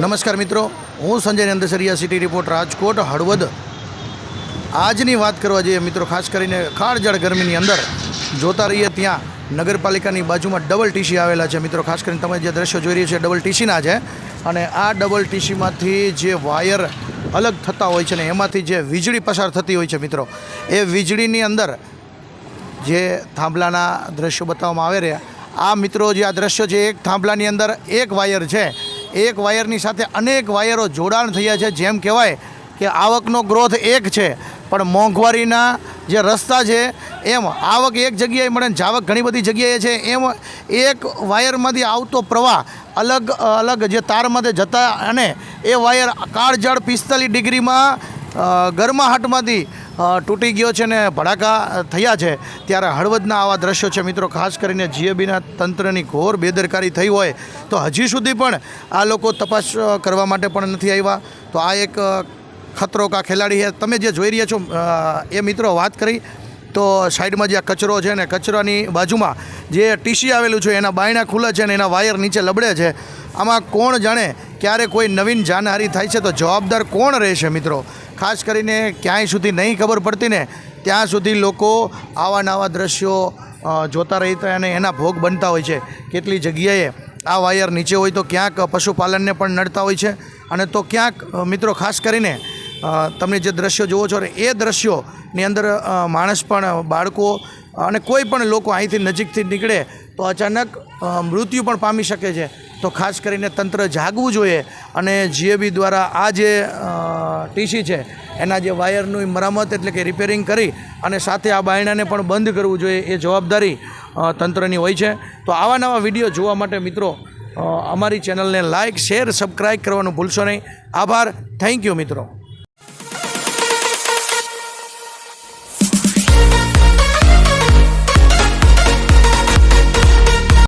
નમસ્કાર મિત્રો, હું સંજય નંદસરિયા, સિટી રિપોર્ટ, રાજકોટ હળવદ। આજની વાત કરવા જઈએ મિત્રો, ખાસ કરીને કાળઝાળ ગરમીની અંદર જોતા રહીએ ત્યાં નગરપાલિકાની બાજુમાં ડબલ ટીસી આવેલા છે મિત્રો। ખાસ કરીને તમે જે દ્રશ્યો જોઈ રહ્યા છે ડબલ ટીસીના છે, અને આ ડબલ ટીસીમાંથી જે વાયર અલગ થતા હોય છે ને એમાંથી જે વીજળી પસાર થતી હોય છે મિત્રો, એ વીજળીની અંદર જે થાંભલાના દ્રશ્યો બતાવવામાં આવે રહ્યા। આ મિત્રો જે આ દ્રશ્યો છે, એક થાંભલાની અંદર એક વાયર છે, એક વાયરની સાથે અનેક વાયરો જોડાણ થયા છે। જેમ કહેવાય કે આવકનો ગ્રોથ એક છે, પણ મોંઘવારીના જે રસ્તા છે એમ આવક એક જગ્યાએ મળે ને જાવક ઘણી બધી જગ્યાએ છે। એમ એક વાયરમાંથી આવતો પ્રવાહ અલગ અલગ જે તારમાંથી જતા, અને એ વાયર કાળઝાળ 45 ડિગ્રીમાં ગરમાહટમાંથી તૂટી ગયો છે ને ભડાકા થયા છે। ત્યારે હળવદના આવા દ્રશ્યો છે મિત્રો। ખાસ કરીને જીએબીના તંત્રની ઘોર બેદરકારી થઈ હોય તો હજી સુધી પણ આ લોકો તપાસ કરવા માટે પણ નથી આવ્યા। તો આ એક ખતરો કા ખેલાડી છે। તમે જે જોઈ રહ્યા છો એ મિત્રો વાત કરી તો સાઈડમાં જે આ કચરો છે ને, કચરાની બાજુમાં જે ટીસી આવેલું છે એના બાયણા ખુલ્લા છે ને એના વાયર નીચે લબડે છે। આમાં કોણ જાણે ક્યારે કોઈ નવીન જાનહારી થાય છે તો જવાબદાર કોણ રહેશે મિત્રો? ખાસ કરીને ક્યાંય સુધી નહીં ખબર પડતી ને ત્યાં સુધી લોકો આવા નવા દ્રશ્યો જોતા રહેતા અને એના ભોગ બનતા હોય છે। કેટલી જગ્યાએ આ વાયર નીચે હોય તો ક્યાંક પશુપાલનને પણ નડતા હોય છે, અને તો ક્યાંક મિત્રો ખાસ કરીને તમે જે દ્રશ્યો જુઓ છો એ દ્રશ્યોની અંદર માણસ પણ, બાળકો અને કોઈ પણ લોકો અહીંથી નજીકથી નીકળે તો અચાનક મૃત્યુ પણ પામી શકે છે। તો ખાસ કરીને તંત્ર જાગવું જોઈએ, અને જીએબી દ્વારા આ જે ટીસી છે એના જે વાયરનું મરામત એટલે કે રિપેરિંગ કરી અને સાથે આ બાયણાને પણ બંધ કરવું જોઈએ, એ જવાબદારી તંત્રની હોય છે। તો આવા નવા વિડીયો જોવા માટે મિત્રો અમારી ચેનલને લાઇક, શેર, સબસ્ક્રાઈબ કરવાનું ભૂલશો નહીં। આભાર, થેન્ક યુ મિત્રો।